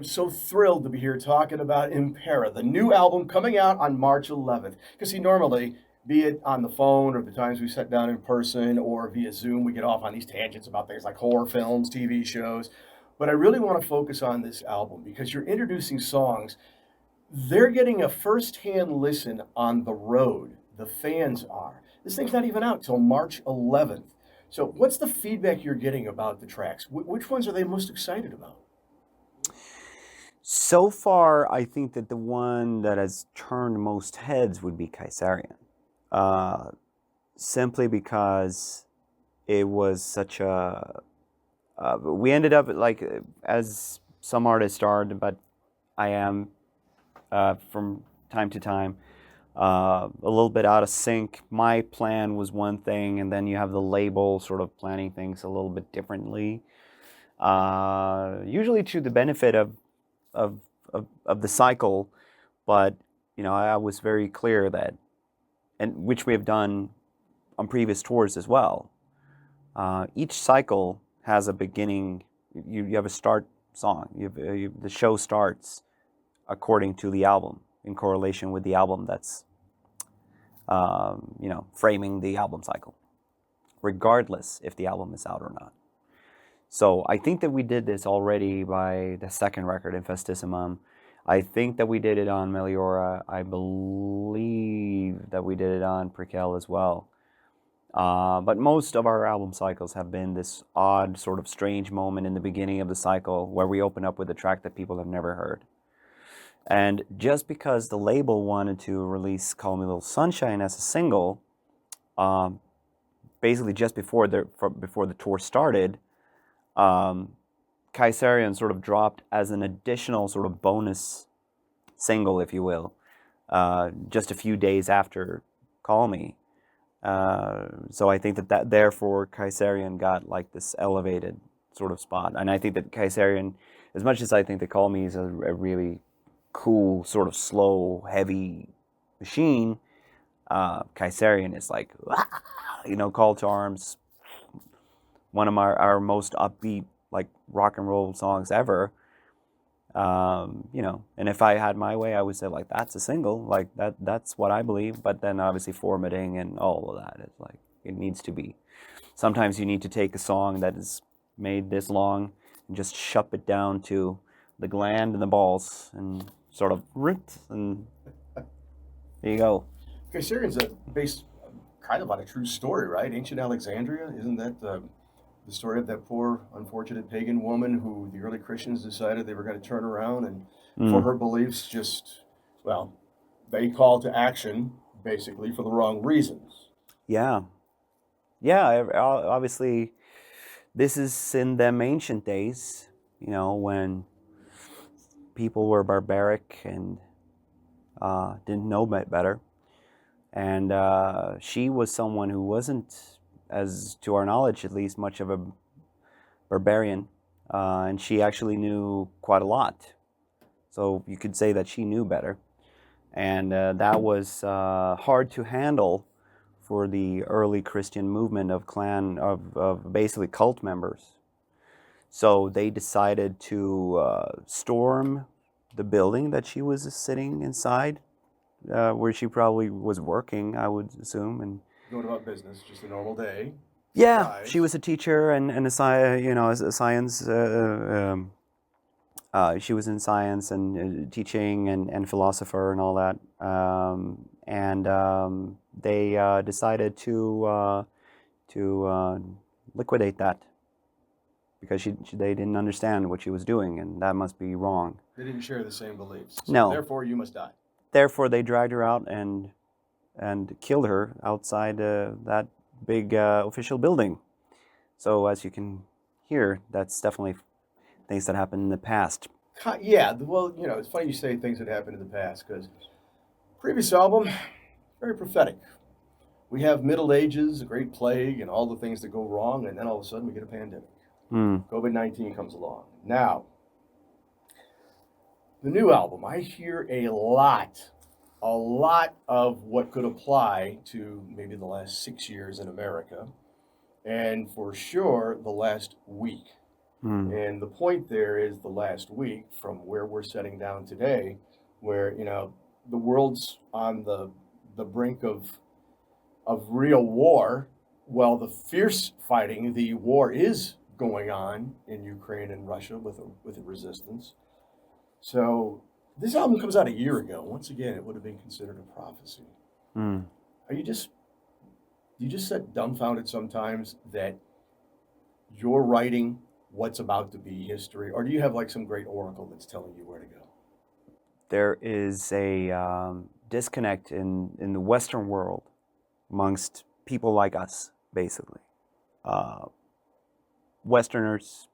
so thrilled to be here talking about Impera, the new album coming out on March 11th. Because, see, normally, be it on the phone or the times we sit down in person or via Zoom, we get off on these tangents about things like horror films, TV shows. But I really want to focus on this album because you're introducing songs. They're getting a first-hand listen on the road. The fans are. This thing's not even out till March 11th. So, what's the feedback you're getting about the tracks? Which ones are they most excited about? So far, I think that the one that has turned most heads would be Kaisarion. Simply because it was such a... we ended up, like, as some artists are, but I am, from time to time, a little bit out of sync. My plan was one thing, and then you have the label sort of planning things a little bit differently. Usually to the benefit of the cycle, but I was very clear that, and which we have done on previous tours as well. Each cycle has a beginning. You have a start song. The show starts according to the album, in correlation with the album that's framing the album cycle, regardless if the album is out or not. So I think that we did this already by the second record, Infestissimum. I think that we did it on Meliora. I believe that we did it on Prequel as well. But most of our album cycles have been this odd, sort of strange moment in the beginning of the cycle where we open up with a track that people have never heard. And just because the label wanted to release Call Me Little Sunshine as a single, basically just before the tour started, Kaisarion sort of dropped as an additional sort of bonus single, if you will, just a few days after Call Me. So I think that therefore Kaisarion got like this elevated sort of spot. And I think that Kaisarion, as much as I think that Call Me is a really cool, sort of slow, heavy machine, Kaisarion is like, call to arms, one of our most upbeat, like, rock and roll songs ever. And if I had my way, I would say, like, that's a single, like, that's what I believe. But then obviously formatting and all of that is like, it needs to be. Sometimes you need to take a song that is made this long and just shove it down to the gland and the balls and sort of and there you go. Kaisarion's based kind of on a true story, right? Ancient Alexandria, isn't that the story of that poor, unfortunate pagan woman who the early Christians decided they were going to turn around and for her beliefs they call to action, basically, for the wrong reasons. Yeah. Obviously, this is in them ancient days, when people were barbaric and didn't know better. And she was someone who wasn't, as to our knowledge at least, much of a barbarian. And she actually knew quite a lot. So you could say that she knew better. And that was hard to handle for the early Christian movement of basically cult members. So they decided to storm the building that she was sitting inside, where she probably was working, I would assume. And going about business, just a normal day. Yeah, Surprise. She was a teacher and a science. She was in science and teaching and philosopher and all that. They decided to liquidate that because they didn't understand what she was doing, and that must be wrong. They didn't share the same beliefs. So No. Therefore, you must die. Therefore, they dragged her out and killed her outside that big official building. So as you can hear, that's definitely things that happened in the past. Yeah, well, it's funny you say things that happened in the past because previous album, very prophetic. We have Middle Ages, a great plague, and all the things that go wrong, and then all of a sudden we get a pandemic. COVID-19 comes along. Now, the new album, I hear a lot of what could apply to maybe the last 6 years in America, and for sure the last week. Mm. And the point there is the last week from where we're setting down today, where, the world's on the brink of real war. Well, the fierce fighting, the war is going on in Ukraine and Russia with a resistance. So this album comes out a year ago. Once again, it would have been considered a prophecy. Mm. Are you just sit dumbfounded sometimes that you're writing what's about to be history, or do you have like some great oracle that's telling you where to go? There is a disconnect in the Western world amongst people like us, basically. Westerners,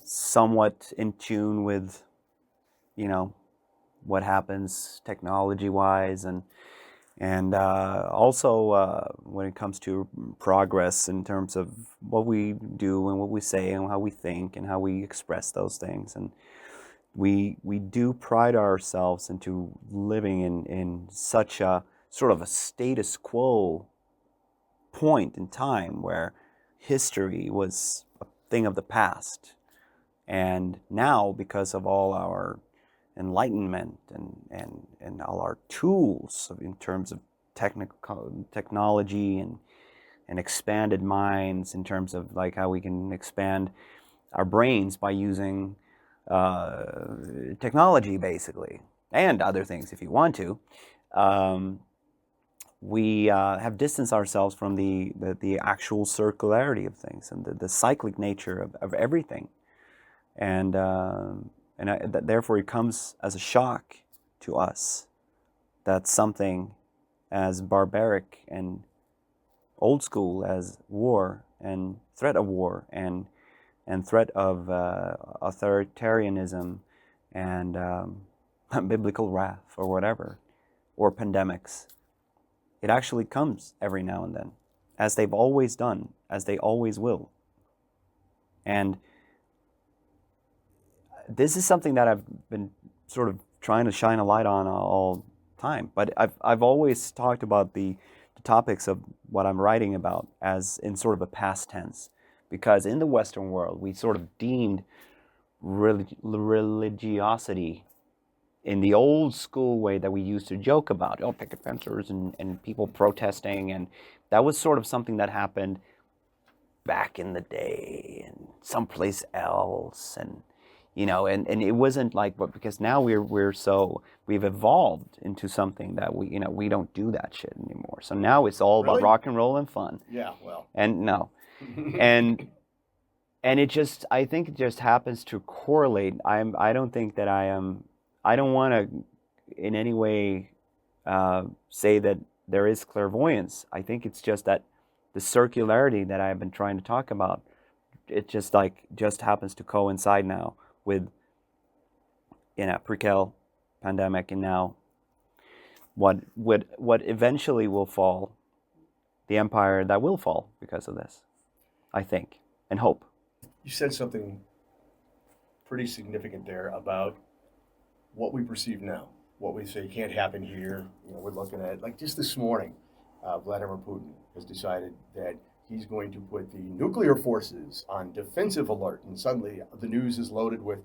somewhat in tune with, what happens technology-wise, and also when it comes to progress in terms of what we do and what we say and how we think and how we express those things. And we do pride ourselves into living in such a sort of a status quo point in time where history was a thing of the past. And now, because of all our enlightenment and all our tools in terms of technology and expanded minds in terms of like how we can expand our brains by using technology, basically, and other things if you want to, we have distanced ourselves from the actual circularity of things and the cyclic nature of everything. And therefore it comes as a shock to us that something as barbaric and old school as war and threat of war and threat of authoritarianism and biblical wrath or whatever, or pandemics, it actually comes every now and then, as they've always done, as they always will. And this is something that I've been sort of trying to shine a light on all time. But I've always talked about the topics of what I'm writing about as in sort of a past tense. Because in the Western world, we sort of deemed religiosity in the old school way that we used to joke about, picket fencers and people protesting. And that was sort of something that happened back in the day and someplace else. And and it wasn't like, but because now we've evolved into something that we don't do that shit anymore. So now it's all Really? about rock and roll and fun. Yeah, well. And no. and I think it just happens to correlate. I don't think that I don't want to in any way say that there is clairvoyance. I think it's just that the circularity that I've been trying to talk about, it just happens to coincide now with pre-Kel pandemic, and now what eventually will fall, the empire that will fall because of this, I think, and hope. You said something pretty significant there about what we perceive now, what we say can't happen here. We're looking at, like just this morning, Vladimir Putin has decided that he's going to put the nuclear forces on defensive alert, and suddenly the news is loaded with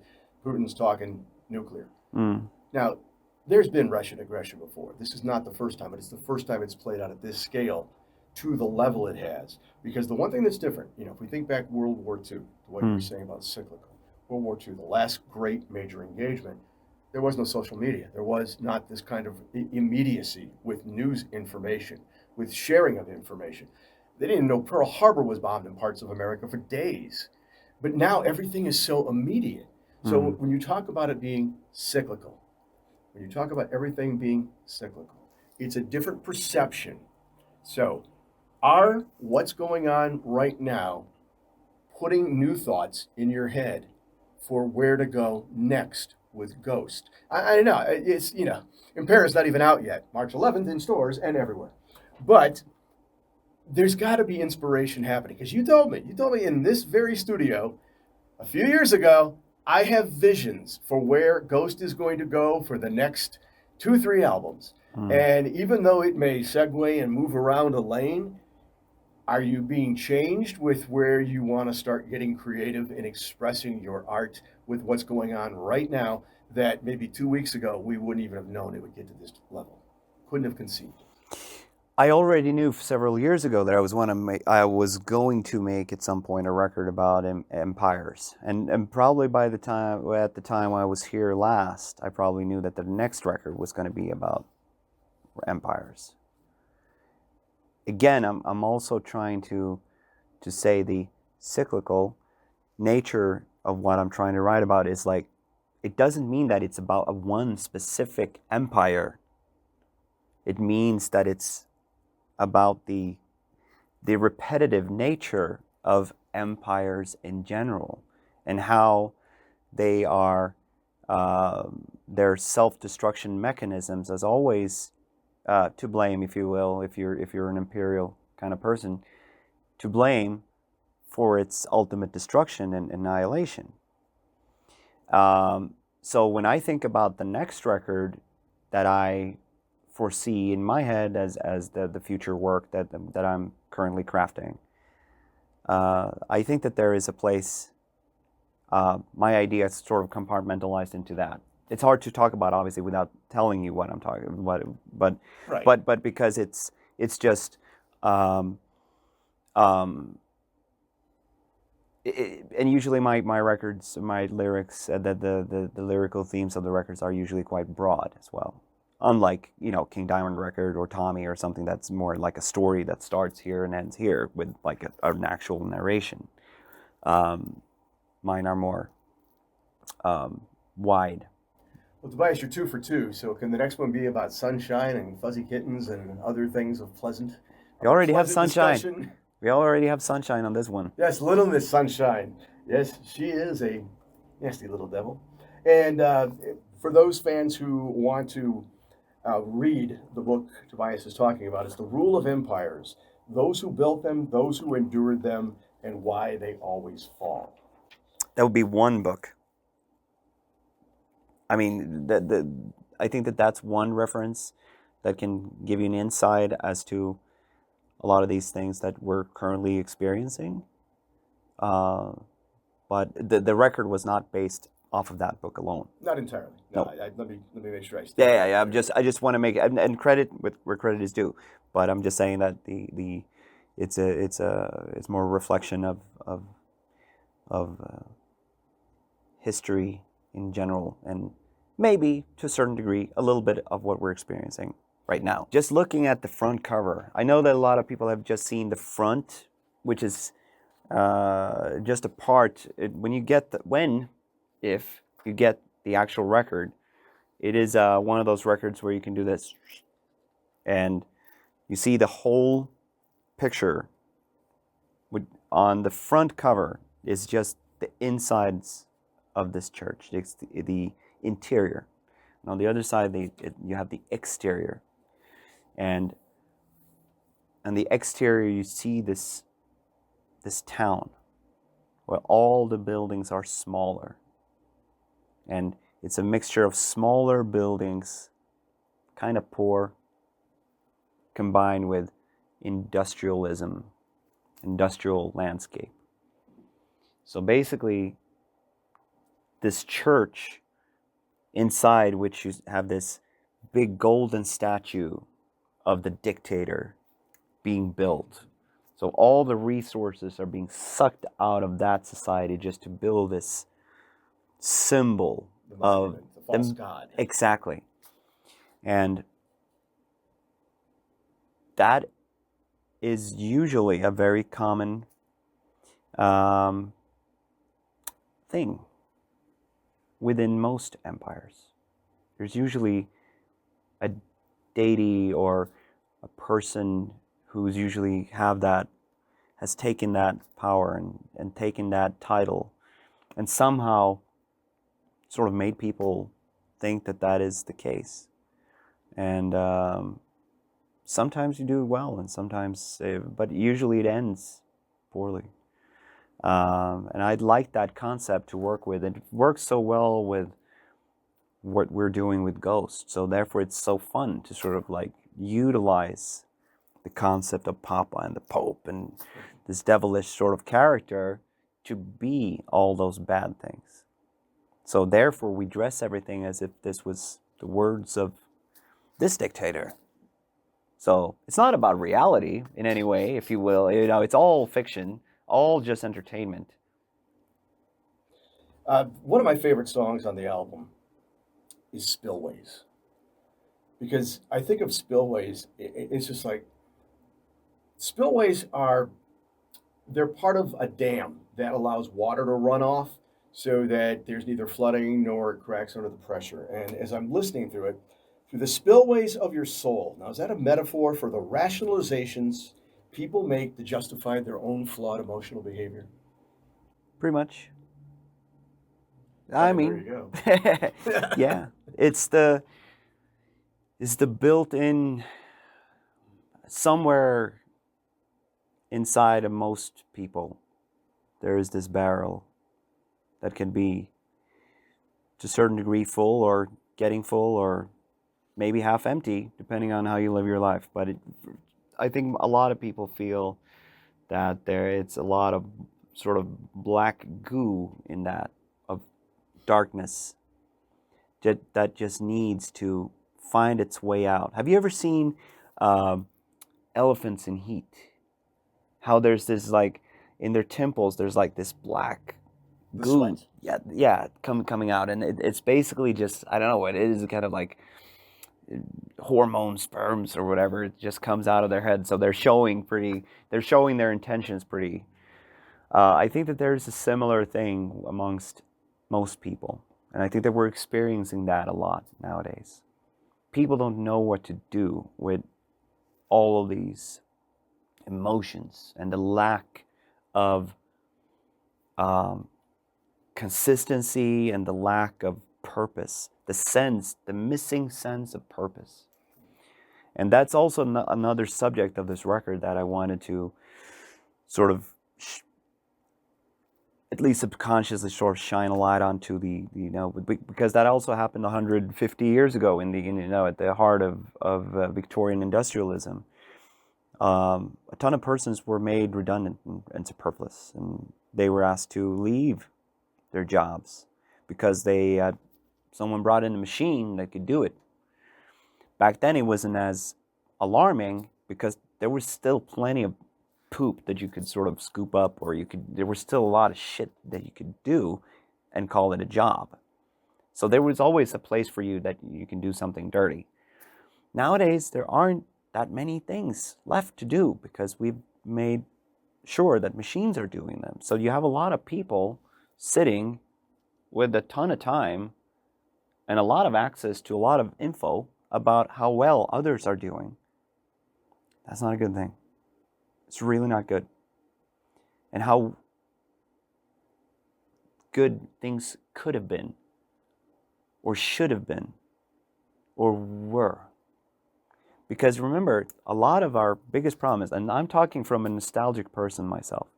Putin's talking nuclear. Mm. Now, there's been Russian aggression before. This is not the first time, but it's the first time it's played out at this scale to the level it has. Because the one thing that's different, if we think back World War II, what you were saying about cyclical, World War II, the last great major engagement, there was no social media. There was not this kind of immediacy with news information, with sharing of information. They didn't even know Pearl Harbor was bombed in parts of America for days. But now everything is so immediate. So when you talk about it being cyclical, when you talk about everything being cyclical, it's a different perception. So are what's going on right now putting new thoughts in your head for where to go next with Ghost? I know, it's, Impera's not even out yet. March 11th in stores and everywhere. But there's got to be inspiration happening, because you told me in this very studio a few years ago, I have visions for where Ghost is going to go for the next 2-3 albums. And even though it may segue and move around a lane, Are you being changed with where you want to start getting creative and expressing your art with what's going on right now that maybe 2 weeks ago we wouldn't even have known it would get to this level? Couldn't have conceived it. I already knew several years ago that I was going to make at some point a record about empires, and probably at the time I was here last, I probably knew that the next record was going to be about empires. Again, I'm also trying to say the cyclical nature of what I'm trying to write about is like, it doesn't mean that it's about one specific empire. It means that it's about the repetitive nature of empires in general and how they are their self-destruction mechanisms as always to blame, if you will, if you're an imperial kind of person, to blame for its ultimate destruction and annihilation. So when I think about the next record that I foresee in my head as the future work that I'm currently crafting, I think that there is a place. My idea is sort of compartmentalized into that. It's hard to talk about, obviously, without telling you what I'm talking about. But Right. but because it's just and usually my records, my lyrics, the lyrical themes of the records are usually quite broad as well. Unlike, King Diamond record or Tommy or something that's more like a story that starts here and ends here with like an actual narration. Mine are more wide. Well, Tobias, you're 2 for 2. So can the next one be about sunshine and fuzzy kittens and other things of pleasant? We already have pleasant sunshine. discussion? We already have sunshine on this one. Yes, Little Miss Sunshine. Yes, she is a nasty little devil. And for those fans who want to read the book Tobias is talking about, it's The Rule of Empires: Those Who Built Them, Those Who Endured Them, and Why They Always Fall. That would be one book. I mean, I think that's one reference that can give you an insight as to a lot of these things that we're currently experiencing. But the record was not based off of that book alone. Not entirely. No. Let me make sure I stay. Yeah. I just want to make it, and credit where credit is due. But I'm just saying that it's more a reflection of history in general, and maybe to a certain degree a little bit of what we're experiencing right now. Just looking at the front cover, I know that a lot of people have just seen the front, which is just a part. If you get the actual record, it is one of those records where you can do this, and you see the whole picture. On the front cover is just the insides of this church, the interior. And on the other side, you have the exterior. And on the exterior, you see this town where all the buildings are smaller. And it's a mixture of smaller buildings, kind of poor, combined with industrialism, industrial landscape. So basically, this church, inside which you have this big golden statue of the dictator being built. So all the resources are being sucked out of that society just to build this symbol of the false god. Exactly. And that is usually a very common thing within most empires. There's usually a deity or a person who's usually has taken that power and taken that title and somehow sort of made people think that is the case. And sometimes you do well, and sometimes, but usually it ends poorly. And I'd like that concept to work with. It works so well with what we're doing with Ghost. So therefore, it's so fun to sort of like utilize the concept of Papa and the Pope and this devilish sort of character to be all those bad things. So therefore we dress everything as if this was the words of this dictator. So it's not about reality in any way, if you will. You know, it's all fiction, all just entertainment. One of my favorite songs on the album is Spillways. Because I think of Spillways, it's just like spillways they're part of a dam that allows water to run off so that there's neither flooding nor it cracks under the pressure. And as I'm listening through it, through the spillways of your soul. Now, is that a metaphor for the rationalizations people make to justify their own flawed emotional behavior? Pretty much. I There mean, you go. yeah, it's the built-in somewhere inside of most people. There is this barrel that can be to a certain degree full or getting full or maybe half empty, depending on how you live your life. But I think a lot of people feel that it's a lot of sort of black goo in that, of darkness, that just needs to find its way out. Have you ever seen elephants in heat? How there's this, like, in their temples, there's like this black goo. Sweat. Yeah, coming out, and it's basically just, I don't know what it is, kind of like hormone sperms or whatever. It just comes out of their head. So they're showing their intentions pretty. I think that there's a similar thing amongst most people, and I think that we're experiencing that a lot nowadays. People don't know what to do with all of these emotions and the lack of consistency and the lack of purpose, the missing sense of purpose. And that's also another subject of this record that I wanted to sort of at least subconsciously sort of shine a light onto because that also happened 150 years ago at the heart of Victorian industrialism. A ton of persons were made redundant and superfluous, and they were asked to leave their jobs because someone brought in a machine that could do it. Back then, it wasn't as alarming because there was still plenty of poop that you could sort of scoop up, or there was still a lot of shit that you could do and call it a job. So there was always a place for you that you can do something dirty. Nowadays, there aren't that many things left to do because we've made sure that machines are doing them. So you have a lot of people sitting with a ton of time and a lot of access to a lot of info about how well others are doing. That's not a good thing. It's really not good. And how good things could have been, or should have been, or were. Because remember, a lot of our biggest problem is, and I'm talking from a nostalgic person myself,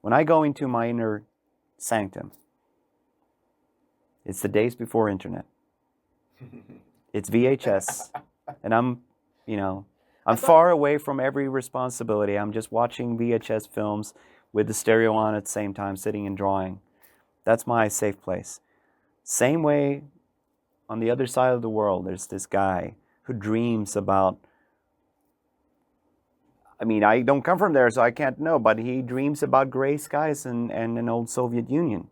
when I go into my inner sanctum, it's the days before internet. It's VHS, and I'm far away from every responsibility. I'm just watching VHS films with the stereo on at the same time, sitting and drawing. That's my safe place. Same way, on the other side of the world, there's this guy who dreams about, I don't come from there, so I can't know, but he dreams about gray skies and an old Soviet Union.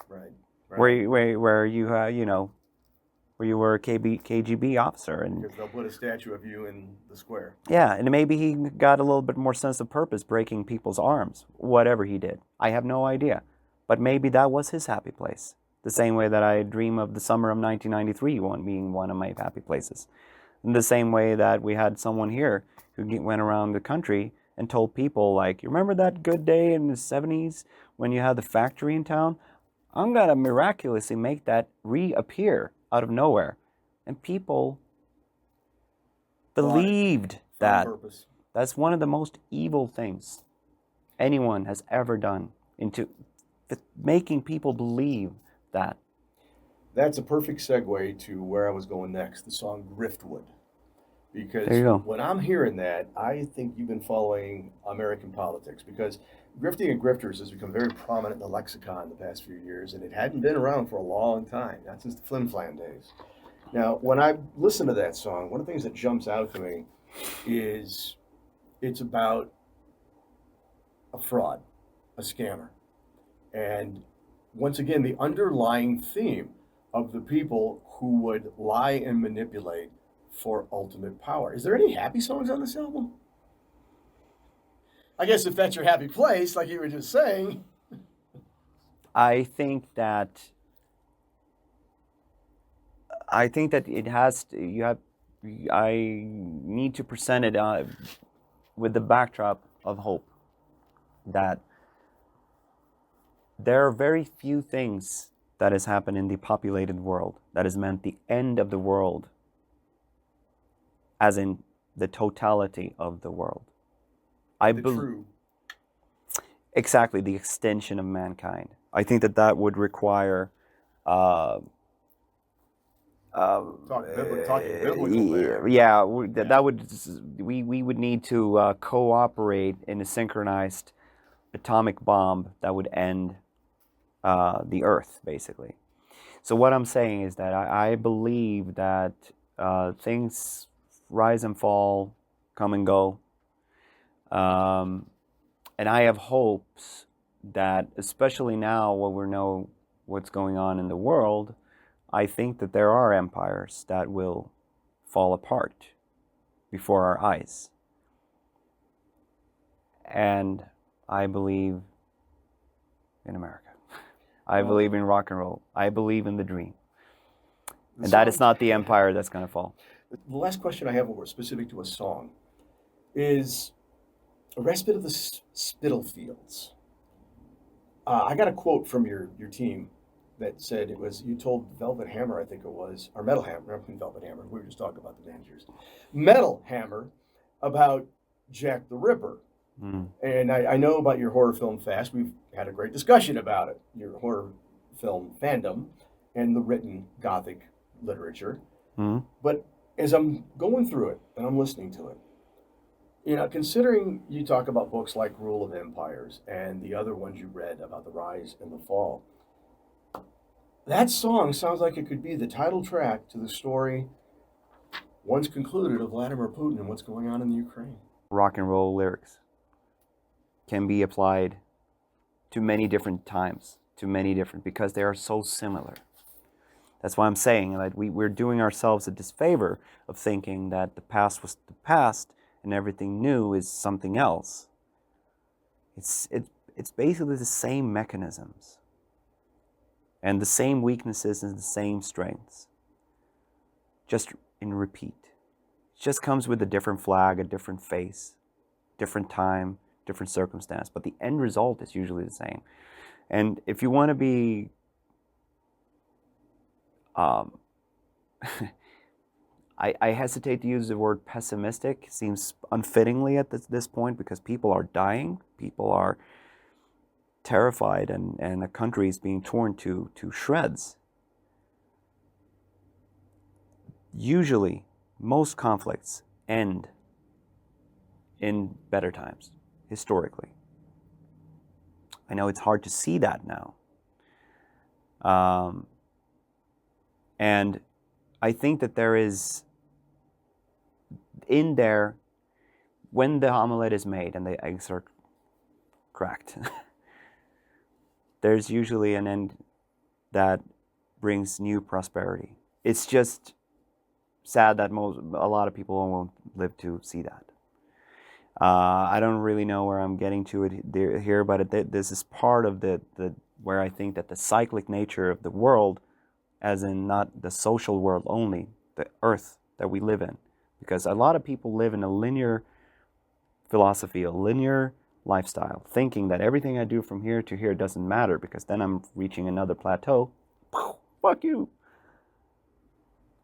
Right. Where you where you were a KGB officer, and because they'll put a statue of you in the square. Yeah, and maybe he got a little bit more sense of purpose breaking people's arms, whatever he did. I have no idea, but maybe that was his happy place. The same way that I dream of the summer of 1993 being one of my happy places. In the same way that we had someone here who went around the country and told people, like, you remember that good day in the 70s when you had the factory in town? I'm going to miraculously make that reappear out of nowhere. And people believed that. Purpose. That's one of the most evil things anyone has ever done, into making people believe that. That's a perfect segue to where I was going next, the song Driftwood. There Because you go. when I'm hearing that, I think you've been following American politics because grifting and grifters has become very prominent in the lexicon the past few years, and it hadn't been around for a long time, not since the Flim Flam days. Now, when I listen to that song, one of the things that jumps out to me is it's about a fraud, a scammer. And once again, the underlying theme of the people who would lie and manipulate for ultimate power. Is there any happy songs on this album? I guess if that's your happy place, like you were just saying. I think that it has to, you have I need to present it with the backdrop of hope, that there are very few things that has happened in the populated world that has meant the end of the world, as in the totality of the world. True. Exactly, the extension of mankind. I think that would require Talking biblical there. yeah, that would we would need to cooperate in a synchronized atomic bomb that would end the Earth, basically. So what I'm saying is that I believe that things rise and fall, come and go, and I have hopes that, especially now when we know what's going on in the world, I think that there are empires that will fall apart before our eyes. And I believe in America. I believe in rock and roll. I believe in the dream. And that is not the empire that's going to fall. The last question I have, specific to a song, is a respite of the Spittlefields. I got a quote from your team that said it was, you told Velvet Hammer, I think it was, or Metal Hammer, not Velvet Hammer, we were just talking about the managers. Metal Hammer about Jack the Ripper. Mm. And I know about your horror film fast. We've had a great discussion about it, your horror film fandom and the written Gothic literature. Mm. But as I'm going through it and I'm listening to it, you know, considering you talk about books like Rule of Empires and the other ones you read about the rise and the fall, that song sounds like it could be the title track to the story, once concluded, of Vladimir Putin and what's going on in the Ukraine. Rock and roll lyrics can be applied to many different times, because they are so similar. That's why I'm saying that we're doing ourselves a disfavor of thinking that the past was the past and everything new is something else. It's basically the same mechanisms and the same weaknesses and the same strengths, just in repeat. It just comes with a different flag, a different face, different time, different circumstance, but the end result is usually the same. And if you want to be I hesitate to use the word pessimistic. It seems unfittingly at this point, because people are dying, people are terrified, and the country is being torn to shreds. Usually, most conflicts end in better times, historically. I know it's hard to see that now. And I think that there is, in there, when the omelette is made and the eggs are cracked, there's usually an end that brings new prosperity. It's just sad that a lot of people won't live to see that. I don't really know where I'm getting to it here, but this is part of the where I think that the cyclic nature of the world, as in not the social world only, the earth that we live in. Because a lot of people live in a linear philosophy, a linear lifestyle, thinking that everything I do from here to here doesn't matter, because then I'm reaching another plateau. Fuck you.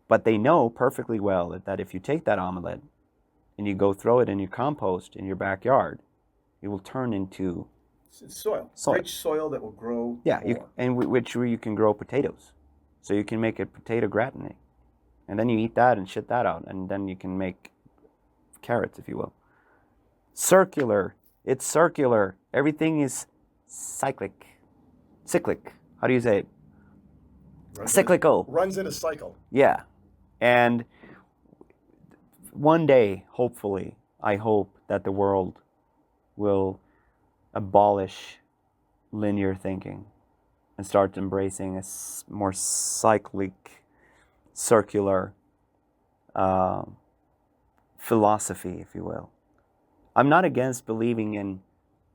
But they know perfectly well that if you take that omelet and you go throw it in your compost in your backyard, it will turn into soil. Rich soil that will grow. Yeah, which you can grow potatoes. So you can make a potato gratin, and then you eat that and shit that out, and then you can make carrots, if you will. Circular. It's circular. Everything is cyclic. Cyclic. How do you say it? Cyclical. Runs in a cycle. Yeah. And one day, hopefully, I hope that the world will abolish linear thinking and start embracing a more cyclic, circular philosophy, if you will. I'm not against believing in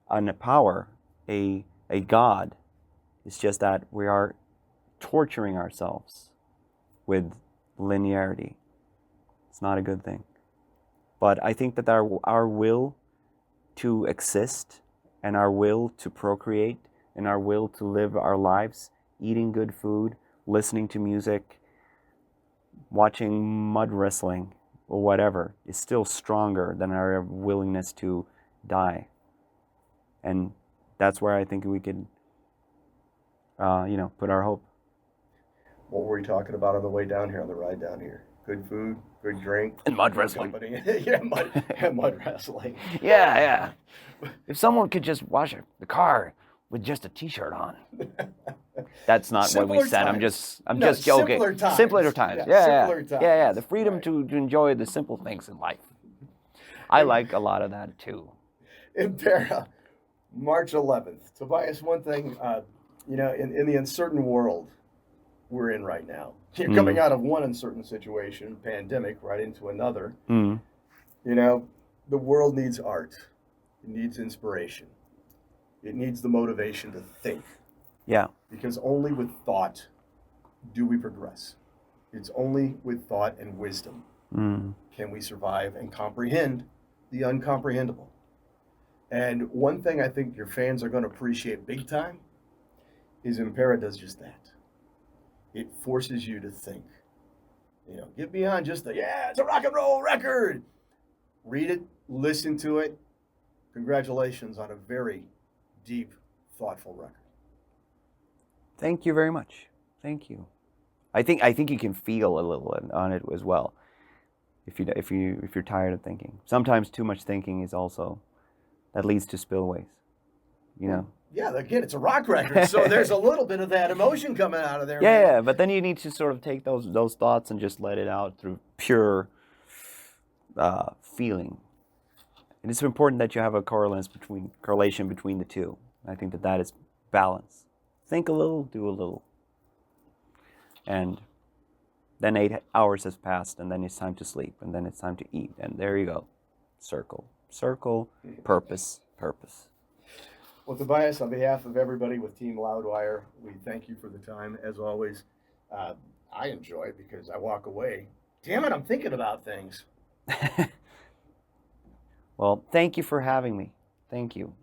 a power, a God. It's just that we are torturing ourselves with linearity. It's not a good thing. But I think that our will to exist and our will to procreate and our will to live our lives, eating good food, listening to music, watching mud wrestling or whatever, is still stronger than our willingness to die. And that's where I think we could, put our hope. What were we talking about on the way down here, on the ride down here? Good food, good drink. And mud wrestling. Company. Yeah, mud wrestling. Yeah. If someone could just wash the car with just a t-shirt on. That's not Simpler what we said. times. I'm just joking. Simpler times. Simpler times. Simpler times. Yeah. The freedom Right. to enjoy the simple things in life. I like a lot of that too. Impera, March 11th. Tobias, one thing, in the uncertain world we're in right now, you're coming out of one uncertain situation, pandemic, right into another. Mm. The world needs art. It needs inspiration. It needs the motivation to think. Yeah. Because only with thought do we progress. It's only with thought and wisdom can we survive and comprehend the incomprehensible. And one thing I think your fans are going to appreciate big time is Impera does just that. It forces you to think. Get beyond just it's a rock and roll record. Read it, listen to it. Congratulations on a very deep, thoughtful record. Thank you very much. Thank you. I think you can feel a little on it as well. If you're tired of thinking. Sometimes too much thinking is also that leads to spillways. Yeah, again, it's a rock record, so there's a little bit of that emotion coming out of there. Yeah, but then you need to sort of take those thoughts and just let it out through pure feeling. And it's important that you have a correlation between the two. I think that is balance. Think a little, do a little. And then 8 hours has passed, and then it's time to sleep, and then it's time to eat, and there you go. Circle, purpose. Well, Tobias, on behalf of everybody with Team Loudwire, we thank you for the time, as always. I enjoy it because I walk away. Damn it, I'm thinking about things. Well, thank you for having me. Thank you.